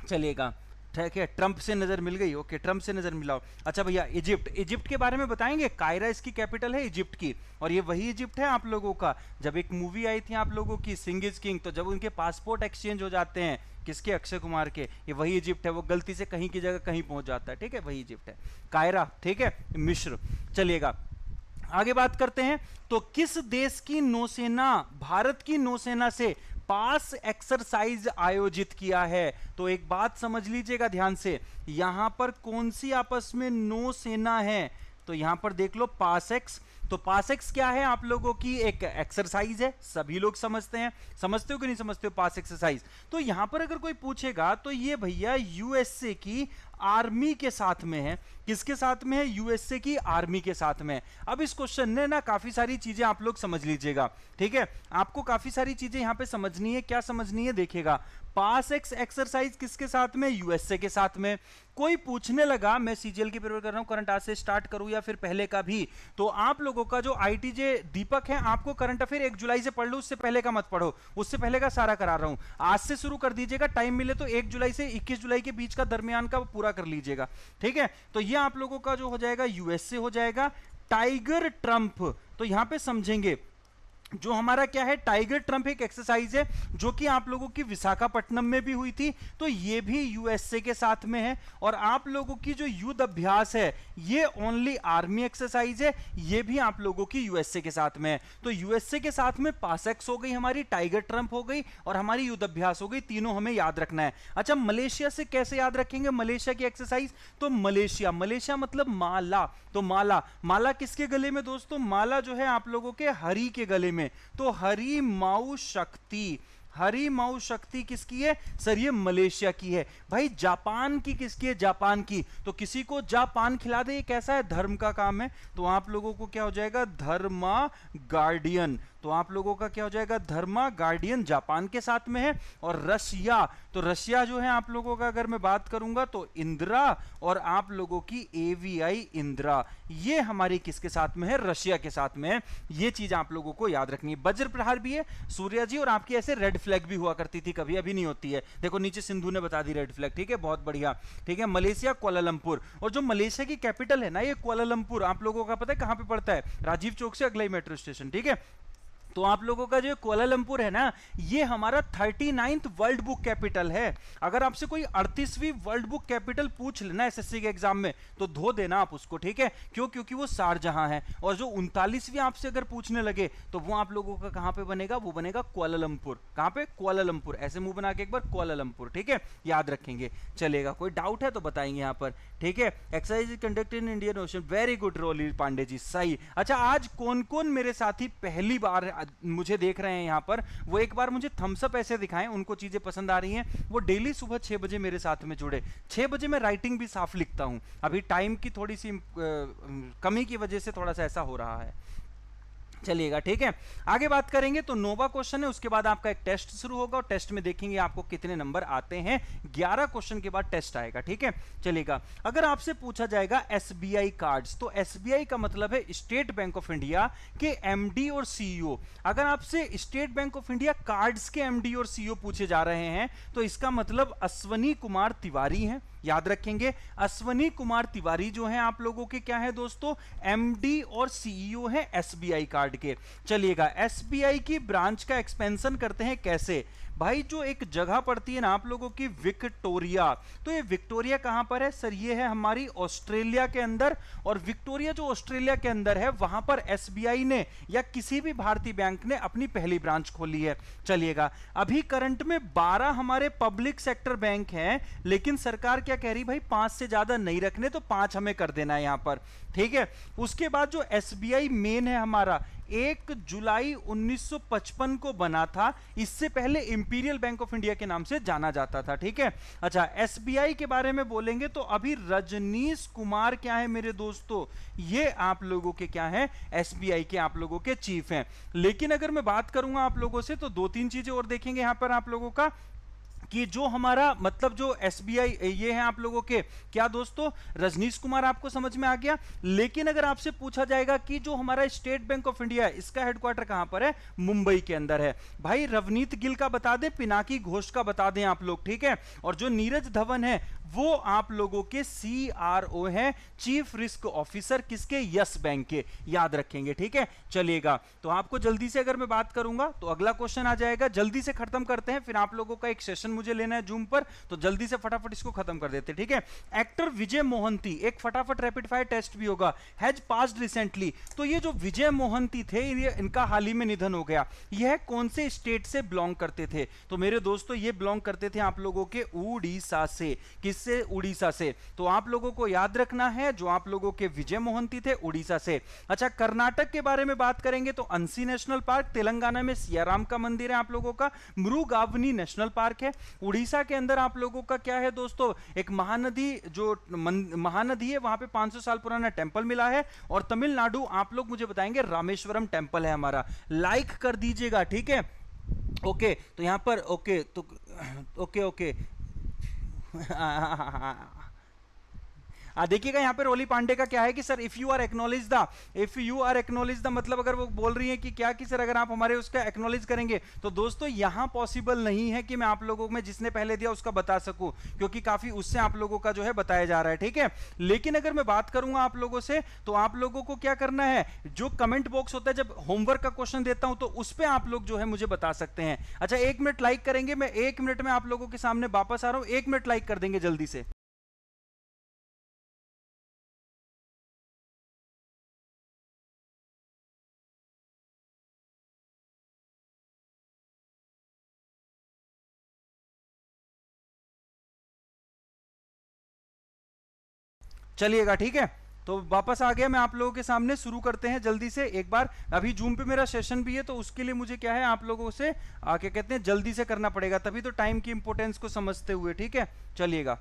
चलिएगा, ठीक है, ट्रंप से नजर मिल गई, ओके, ट्रंप से नजर मिलाओ। अच्छा भैया, इजिप्ट, इजिप्ट के बारे में बताएंगे। कायरा इसकी कैपिटल है इजिप्ट की, और ये वही इजिप्ट है आप लोगों का, जब एक मूवी आई थी आप लोगों की सिंह इज किंग, तो जब उनके पासपोर्ट एक्सचेंज हो जाते हैं, किसके? अक्षय कुमार के, ये वही इजिप्ट है, वो गलती से कहीं की जगह कहीं पहुंच जाता है, ठीक है, वही इजिप्ट है, कायरा, ठीक है, मिस्र। चलिएगा, आगे बात करते हैं। तो किस देश की नौसेना भारत की नौसेना से पास एक्सरसाइज आयोजित किया है? तो एक बात समझ लीजिएगा ध्यान से, यहां पर कौन सी आपस में नौसेना है? तो यहां पर देख लो पास एक्स। तो पास एक्स क्या है? आप लोगों की एक एक्सरसाइज है, सभी लोग समझते हैं, समझते हो कि नहीं समझते हो पास एक्सरसाइज? तो यहां पर अगर कोई पूछेगा तो ये भैया यूएसए की आर्मी के साथ में है। किसके साथ में है? यूएसए की आर्मी के साथ में। अब इस क्वेश्चन ने ना काफी सारी चीजें आप लोग समझ लीजिएगा, ठीक है, आपको काफी सारी चीजें यहां पे समझनी है। क्या समझनी है? देखिएगा, पास एक्स एक्सरसाइज किसके साथ में? यूएसए के साथ में। कोई पूछने लगा, मैं सीजीएल की प्रिपेयर कर रहा हूं, करंट आज से स्टार्ट करूं या फिर पहले का भी, तो आप लोगों का जो आईटीजे दीपक है, आपको करंट अफेयर 1 जुलाई से पढ़ लो, उससे पहले का मत पढ़ो, उससे पहले का सारा करा रहा हूं। आज से शुरू कर दीजिएगा, टाइम मिले तो 1 जुलाई से 21 जुलाई के बीच का दरमियान का पूरा कर लीजिएगा, ठीक है। तो ये आप लोगों का जो हो जाएगा यूएसए हो जाएगा। टाइगर ट्रंप, तो यहां पे समझेंगे, जो हमारा क्या है, टाइगर ट्रंप एक एक्सरसाइज है जो कि आप लोगों की विशाखापट्टनम में भी हुई थी, तो ये भी यूएसए के साथ में है। और आप लोगों की जो युद्ध अभ्यास है ये ओनली आर्मी एक्सरसाइज है, ये भी आप लोगों की यूएसए के साथ में है। तो यूएसए के साथ में पासएक्स हो गई हमारी, टाइगर ट्रंप हो गई और हमारी युद्ध अभ्यास हो गई, तीनों हमें याद रखना है। अच्छा, मलेशिया से कैसे याद रखेंगे मलेशिया की एक्सरसाइज? तो मलेशिया, मलेशिया मतलब माला, तो माला, माला किसके गले में दोस्तों? माला जो है आप लोगों के हरि के गले में, तो हरि माऊ शक्ति, हरि माऊ शक्ति किसकी है सर? ये मलेशिया की है। भाई जापान की किसकी है? जापान की। तो किसी को जापान खिला दे, ये कैसा है? धर्म का काम है, तो आप लोगों को क्या हो जाएगा? धर्मा गार्डियन। तो तो आप लोगों का क्या हो जाएगा, धर्मा गार्डियन जापान के साथ में है, और रशिया, तो रशिया जो है आप लोगों का अगर मैं बात करूंगा तो इंदिरा, और आप लोगों की एवीआई इंदिरा, ये हमारी किसके साथ में है, रशिया के साथ में है। ये चीज आप लोगों को याद रखनी है। वज्र प्रहार भी है सूर्या जी, और आपकी ऐसे रेड फ्लैग भी हुआ करती थी कभी, अभी नहीं होती है, देखो नीचे सिंधु ने बता दी रेड फ्लैग, ठीक है, बहुत बढ़िया, ठीक है। मलेशिया कुआलालंपुर, और जो मलेशिया की कैपिटल है ना ये कुआलालंपुर, आप लोगों का पता है कहां पे पड़ता है, राजीव चौक से अगला ही मेट्रो स्टेशन, ठीक है। तो आप लोगों का जो कुआलालंपुर है ना, ये हमारा 39th वर्ल्ड बुक कैपिटल है। अगर आपसे कोई 38वीं वर्ल्ड बुक कैपिटल पूछ लेना एसएससी के एग्जाम में तो धो देना आप उसको, ठीक है, क्यों, क्योंकि वो शारजहां है। और जो 39वीं आपसे अगर पूछने लगे तो वो आप लोगों का कहां पे बनेगा, वो बनेगा कुआलालंपुर। कहां पे, कुआलालंपुर, ऐसे मुंह बना के एक बार कुआलालंपुर, ठीक है, याद रखेंगे, चलेगा। कोई डाउट है तो बताएंगे यहां पर, ठीक है। Exercise is conducted in Indian Ocean, very good Roli Pandey ji, सही। अच्छा, आज कौन कौन मेरे साथी पहली बार मुझे देख रहे हैं यहां पर, वो एक बार मुझे थम्स अप ऐसे दिखाएं, उनको चीजें पसंद आ रही हैं, वो डेली सुबह 6 बजे मेरे साथ में जुड़े। 6 बजे मैं राइटिंग भी साफ लिखता हूं, अभी टाइम की थोड़ी सी कमी की वजह से थोड़ा सा ऐसा हो रहा है, चलिएगा, ठीक है। आगे बात करेंगे तो नोवा क्वेश्चन है, उसके बाद आपका एक टेस्ट शुरू होगा, और टेस्ट में देखेंगे आपको कितने नंबर आते हैं। 11 क्वेश्चन के बाद टेस्ट आएगा, ठीक है, चलिएगा। अगर आपसे पूछा जाएगा एसबीआई कार्ड्स, तो एसबीआई का मतलब है स्टेट बैंक ऑफ इंडिया के एमडी और सीईओ। अगर आपसे state bank of India cards के एमडी और सीईओ पूछे जा रहे हैं तो इसका मतलब अश्वनी कुमार तिवारी हैं, याद रखेंगे। अश्वनी कुमार तिवारी जो हैं आप लोगों के क्या है दोस्तों, एमडी और सीईओ हैं एसबीआई कार्ड के। चलिएगा, एसबीआई की ब्रांच का एक्सपेंशन करते हैं कैसे भाई, जो एक जगह पड़ती है ना आप लोगों की विक्टोरिया, तो ये विक्टोरिया कहां पर है सर, ये है हमारी ऑस्ट्रेलिया के अंदर, और विक्टोरिया जो ऑस्ट्रेलिया के अंदर है वहां पर एसबीआई ने या किसी भी भारतीय बैंक ने अपनी पहली ब्रांच खोली है। चलिएगा, अभी करंट में 12 हमारे पब्लिक सेक्टर बैंक हैं, लेकिन सरकार क्या कह रही भाई 5 से ज्यादा नहीं रखने, तो 5 हमें कर देना है यहां पर, ठीक है। उसके बाद जो एसबीआई मेन है हमारा 1 जुलाई 1955 को बना था, इससे पहले इंपीरियल बैंक ऑफ इंडिया के नाम से जाना जाता था, ठीक है। अच्छा, एसबीआई के बारे में बोलेंगे तो अभी रजनीश कुमार क्या है मेरे दोस्तों, ये आप लोगों के क्या है, एसबीआई के आप लोगों के चीफ हैं। लेकिन अगर मैं बात करूंगा आप लोगों से तो 2-3 चीजें और देखेंगे यहां पर आप लोगों का, कि जो हमारा मतलब जो एसबीआई ये है आप लोगों के क्या दोस्तों, रजनीश कुमार आपको समझ में आ गया। लेकिन अगर आपसे पूछा जाएगा कि जो हमारा स्टेट बैंक ऑफ इंडिया है इसका हेडक्वार्टर कहां पर है, मुंबई के अंदर है। भाई रवनीत गिल का बता दें, पिनाकी घोष का बता दें आप लोग, ठीक है। और जो नीरज धवन है वो आप लोगों के सीआरओ हैं, चीफ रिस्क ऑफिसर, किसके, यस बैंक के, याद रखेंगे, ठीक है। चलिएगा, तो आपको जल्दी से अगर मैं बात करूंगा तो अगला क्वेश्चन आ जाएगा, जल्दी से खत्म करते हैं, फिर आप लोगों का एक सेशन मुझे लेना है जूम पर, तो जल्दी से फटाफट इसको खत्म कर देते हैं, ठीक है। एक्टर विजय मोहंती, एक फटाफट रैपिड फायर टेस्ट भी होगा, हैज पास्ड रिसेंटली। तो ये जो विजय मोहंती थे इनका हाल ही में निधन हो गया, यह कौन से स्टेट से बिलोंग करते थे, तो मेरे दोस्तों ये बिलोंग करते थे आप लोगों के उड़ीसा से, किससे, उड़ीसा से। तो आप लोगों को याद रखना है जो आप लोगों के विजय मोहंती थे उड़ीसा से। अच्छा, कर्नाटक के बारे में बात करेंगे तो अंसी नेशनल पार्क, तेलंगाना में सियाराम का मंदिर है आप लोगों का, मृगावनी नेशनल पार्क है। उड़ीसा के अंदर आप लोगों का क्या है दोस्तों, एक महानदी, जो महानदी है वहां पे 500 साल पुराना टेंपल मिला है। और तमिलनाडु आप लोग मुझे बताएंगे रामेश्वरम टेंपल है हमारा, लाइक कर दीजिएगा, ठीक है। ओके, तो यहां पर ओके, तो ओके देखिएगा यहाँ पे रोली पांडे का क्या है कि sir if you are acknowledge the मतलब अगर वो बोल रही है कि क्या कि सर अगर आप हमारे उसका एक्नॉलेज करेंगे, तो दोस्तों यहाँ पॉसिबल नहीं है कि मैं आप लोगों में जिसने पहले दिया उसका बता सकूं, क्योंकि काफी उससे आप लोगों का जो है बताया जा रहा है, ठीक है। लेकिन अगर मैं बात करूंगा आप लोगों से तो आप लोगों को क्या करना है, जो कमेंट बॉक्स होता है जब होमवर्क का क्वेश्चन देता हूं तो उस पर आप लोग जो है मुझे बता सकते हैं। अच्छा, 1 मिनट लाइक करेंगे, मैं 1 मिनट में आप लोगों के सामने वापस आ रहा हूं, 1 मिनट लाइक कर देंगे जल्दी से। चलिएगा, ठीक है, तो वापस आ गया मैं आप लोगों के सामने, शुरू करते हैं जल्दी से एक बार। अभी जूम पे मेरा सेशन भी है तो उसके लिए मुझे क्या है आप लोगों से क्या कहते हैं जल्दी से करना पड़ेगा, तभी तो टाइम की इंपॉर्टेंस को समझते हुए, ठीक है। चलिएगा,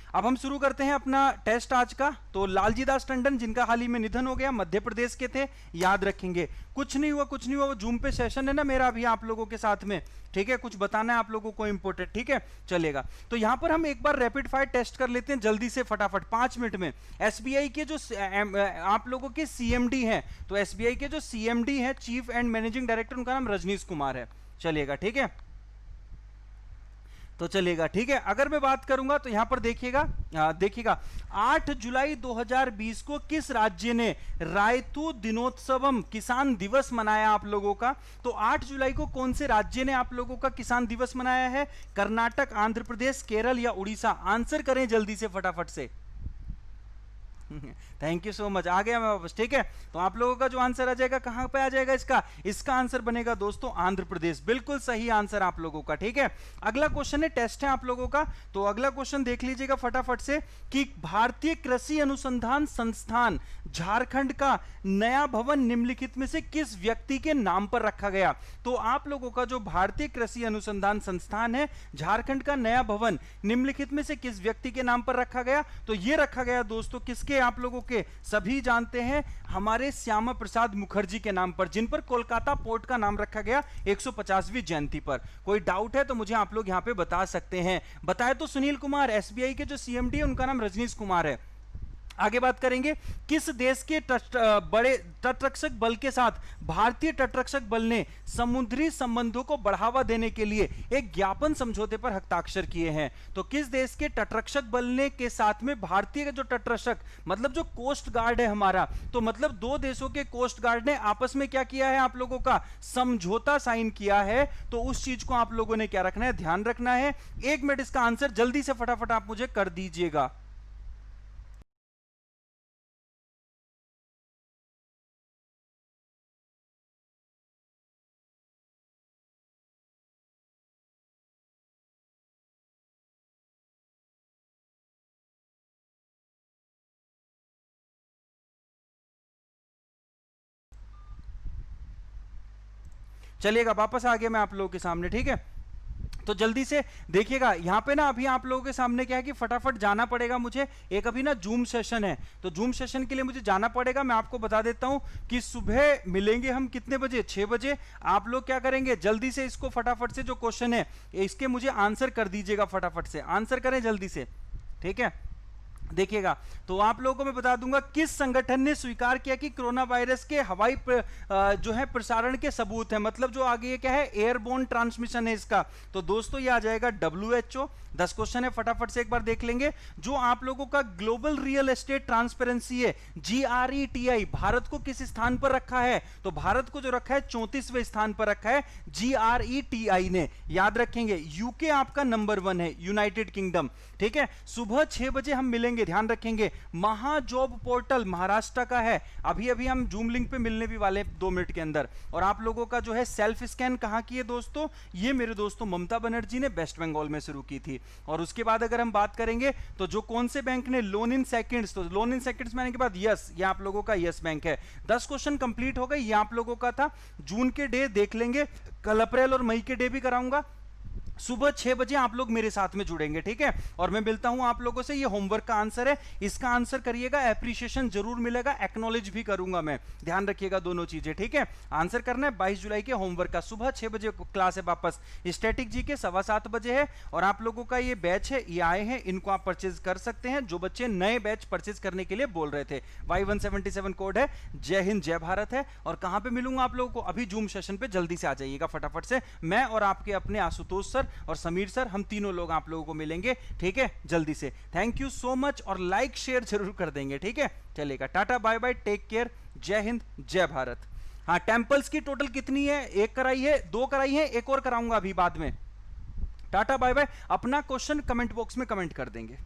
अब हम शुरू करते हैं अपना टेस्ट आज का। तो लालजी दास टंडन, जिनका हाल ही में निधन हो गया, मध्य प्रदेश के थे, याद रखेंगे। कुछ नहीं हुआ, कुछ नहीं हुआ, वो जूम पे सेशन है ना मेरा अभी आप लोगों के साथ में, ठीक है, कुछ बताना है आप लोगों को इंपोर्टेंट, ठीक है, चलेगा। तो यहां पर हम एक बार रैपिड फायर टेस्ट कर लेते हैं जल्दी से फटाफट 5 मिनट में। एसबीआई के जो आप लोगों के सीएमडी हैं, तो एसबीआई के जो सीएमडी हैं, चीफ एंड मैनेजिंग डायरेक्टर, उनका नाम रजनीश कुमार है, चलिएगा, ठीक है, तो चलेगा, ठीक है। अगर मैं बात करूंगा तो यहां पर देखिएगा 8 जुलाई 2020 को किस राज्य ने रायतू दिनोत्सवम किसान दिवस मनाया आप लोगों का? तो 8 जुलाई को कौन से राज्य ने आप लोगों का किसान दिवस मनाया है? कर्नाटक, आंध्र प्रदेश, केरल या उड़ीसा? आंसर करें जल्दी से फटाफट से। थैंक यू सो मच, आ गया मैं वापस, ठीक है। तो आप लोगों का जो आंसर आ जाएगा, कहां पे आ जाएगा इसका आंसर बनेगा दोस्तों आंध्र प्रदेश, बिल्कुल सही आंसर आप लोगों का, ठीक है। अगला क्वेश्चन है, टेस्ट है आप लोगों का, तो अगला क्वेश्चन देख लीजिएगा फटाफट से कि भारतीय कृषि अनुसंधान संस्थान झारखंड का नया भवन निम्नलिखित में से किस व्यक्ति के नाम पर रखा गया? तो आप लोगों का जो भारतीय कृषि अनुसंधान संस्थान है झारखंड का नया भवन निम्नलिखित में से किस व्यक्ति के नाम पर रखा गया? तो यह रखा गया दोस्तों किसके, आप लोगों के सभी जानते हैं, हमारे श्यामा प्रसाद मुखर्जी के नाम पर, जिन पर कोलकाता पोर्ट का नाम रखा गया 150वीं जयंती पर। कोई डाउट है तो मुझे आप लोग यहां पे बता सकते हैं। बताए तो सुनील कुमार, एसबीआई के जो सीएमडी है उनका नाम रजनीश कुमार है। आगे बात करेंगे, किस देश के बड़े तटरक्षक बल के साथ भारतीय तटरक्षक बल ने समुद्री संबंधों को बढ़ावा देने के लिए एक ज्ञापन समझौते पर हस्ताक्षर किए हैं? तो किस देश के तटरक्षक बल ने के साथ में भारतीय का जो तटरक्षक मतलब जो कोस्ट गार्ड है हमारा, तो मतलब दो देशों के कोस्ट गार्ड ने आपस में क्या किया है, आप लोगों का समझौता साइन किया है। तो उस चीज को आप लोगों ने क्या रखना है, ध्यान रखना है। 1 मिनट इसका आंसर जल्दी से फटाफट आप मुझे कर दीजिएगा। चलिएगा, वापस आ गया मैं आप लोगों के सामने, ठीक है। तो जल्दी से देखिएगा यहां पे ना, अभी आप लोगों के सामने क्या है कि फटाफट जाना पड़ेगा मुझे, एक अभी ना जूम सेशन है, तो जूम सेशन के लिए मुझे जाना पड़ेगा। मैं आपको बता देता हूं कि सुबह मिलेंगे हम कितने बजे, 6 बजे। आप लोग क्या करेंगे, जल्दी से इसको फटाफट से जो क्वेश्चन है इसके मुझे आंसर कर दीजिएगा, फटाफट से आंसर करें जल्दी से, ठीक है। देखिएगा, तो आप लोगों को मैं बता दूंगा किस संगठन ने स्वीकार किया कि कोरोना वायरस के हवाई जो है प्रसारण के सबूत है, मतलब जो आगे ये क्या है, एयरबोर्न ट्रांसमिशन है इसका। तो दोस्तों ये आ जाएगा WHO। 10 क्वेश्चन है, फटाफट से एक बार देख लेंगे। जो आप लोगों का ग्लोबल रियल एस्टेट ट्रांसपेरेंसी है GRETI, भारत को किस स्थान पर रखा है? तो भारत को जो रखा है 34वें स्थान पर रखा है GRETI ने, याद रखेंगे। यूके आपका नंबर 1 है, यूनाइटेड किंगडम, ठीक है। सुबह 6 बजे हम मिलेंगे, ध्यान रखेंगे। महाजॉब पोर्टल महाराष्ट्र का है, अभी अभी हम जूम लिंक पे मिलने भी वाले 2 मिनट के अंदर। और आप लोगों का जो है सेल्फ स्कैन कहां की है दोस्तों, ये मेरे दोस्तों ममता बनर्जी ने वेस्ट बंगाल में शुरू की थी। और उसके बाद अगर हम बात करेंगे तो जो कौन से बैंक ने लोन इन सेकंड्स, तो लोन इन सेकंड्स में आने के बाद यस, ये आप लोगों का यस बैंक है। 10 क्वेश्चन कंप्लीट हो गए, ये आप लोगों का था। जून के डे देख लेंगे, कल अप्रैल और मई के डे भी कराऊंगा। सुबह 6 बजे आप लोग मेरे साथ में जुड़ेंगे, ठीक है। और मैं मिलता हूं आप लोगों से। ये होमवर्क का आंसर है, इसका आंसर करिएगा, एप्रिशिएशन जरूर मिलेगा, एक्नॉलेज भी करूंगा मैं, ध्यान रखिएगा दोनों चीजें, ठीक है। आंसर करना है 22 जुलाई के होमवर्क का। सुबह 6 बजे क्लास है वापस, स्टैटिक जी के 7:15 बजे है। और आप लोगों का ये बैच है, ये आए हैं, इनको आप परचेज कर सकते हैं, जो बच्चे नए बैच परचेज करने के लिए बोल रहे थे। Y177 कोड है, जय हिंद जय भारत है। और कहां पे मिलूंगा आप लोगों को, अभी जूम सेशन पे जल्दी से आ जाइएगा फटाफट से। मैं और आपके अपने आशुतोष सर और समीर सर, हम तीनों लोग आप लोगों को मिलेंगे, ठीक है, जल्दी से। थैंक यू सो मच, और लाइक शेयर जरूर कर देंगे, ठीक है। चलेगा, tata bye bye, take care, जय हिंद जय भारत। हाँ, टेंपल्स की टोटल कितनी है? 1 कराई है, 2 कराई है, एक और कराऊंगा अभी बाद में। Tata bye bye. अपना क्वेश्चन कमेंट बॉक्स में कमेंट कर देंगे।